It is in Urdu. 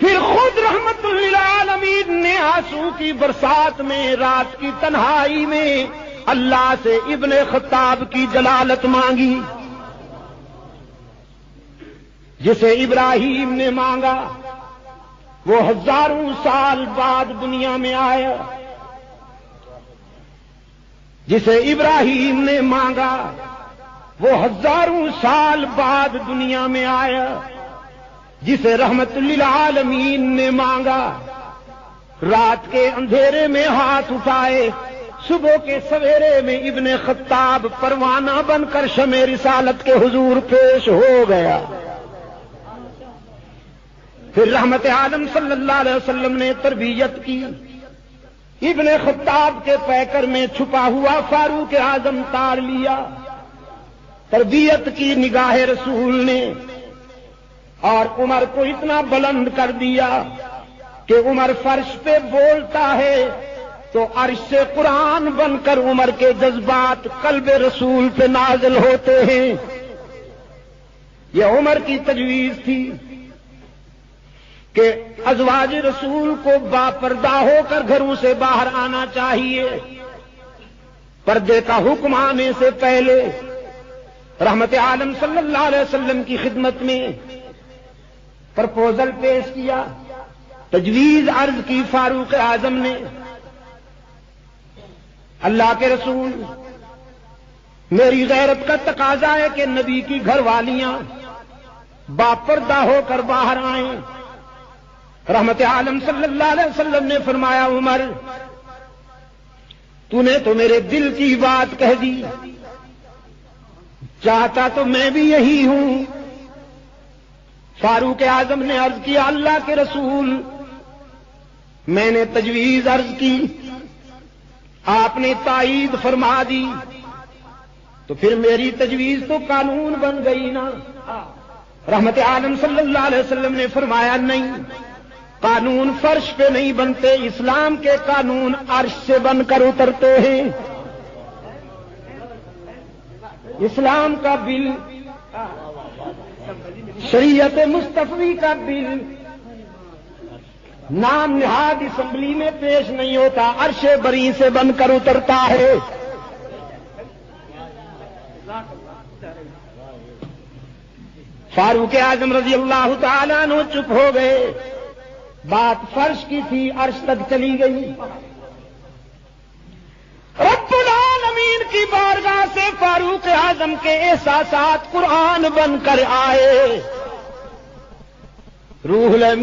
پھر خود رحمت للعالمین نے آنسو کی برسات میں رات کی تنہائی میں اللہ سے ابن خطاب کی جلالت مانگی. جسے ابراہیم نے مانگا وہ ہزاروں سال بعد دنیا میں آیا. جسے ابراہیم نے مانگا وہ ہزاروں سال بعد دنیا میں آیا. جسے رحمت للعالمین نے مانگا رات کے اندھیرے میں ہاتھ اٹھائے صبح کے سویرے میں ابن خطاب پروانہ بن کر شمع رسالت کے حضور پیش ہو گیا. پھر رحمت عالم صلی اللہ علیہ وسلم نے تربیت کی. ابن خطاب کے پیکر میں چھپا ہوا فاروق اعظم تار لیا. تربیت کی نگاہ رسول نے اور عمر کو اتنا بلند کر دیا کہ عمر فرش پہ بولتا ہے تو عرش سے قرآن بن کر عمر کے جذبات قلب رسول پہ نازل ہوتے ہیں. یہ عمر کی تجویز تھی کہ ازواج رسول کو باپردہ ہو کر گھروں سے باہر آنا چاہیے. پردے کا حکم آنے سے پہلے رحمت عالم صلی اللہ علیہ وسلم کی خدمت میں پرپوزل پیش کیا. تجویز عرض کی فاروق اعظم نے. اللہ کے رسول میری غیرت کا تقاضا ہے کہ نبی کی گھر والیاں باپردہ ہو کر باہر آئیں. رحمت عالم صلی اللہ علیہ وسلم نے فرمایا عمر تو نے تو میرے دل کی بات کہہ دی. چاہتا تو میں بھی یہی ہوں. فاروق اعظم نے عرض کیا اللہ کے رسول میں نے تجویز عرض کی آپ نے تائید فرما دی تو پھر میری تجویز تو قانون بن گئی نا. رحمت عالم صلی اللہ علیہ وسلم نے فرمایا نہیں قانون فرش پہ نہیں بنتے اسلام کے قانون عرش سے بن کر اترتے ہیں. اسلام کا بل شریعت مصطفی کا بل نام نہاد اسمبلی میں پیش نہیں ہوتا عرش بری سے بن کر اترتا ہے. فاروق اعظم رضی اللہ تعالیٰ عنہ چپ ہو گئے. بات فرش کی تھی عرش تک چلی گئی. رب العالمین کی بارگاہ سے فاروق اعظم کے احساسات قرآن بن کر آئے. روح الامین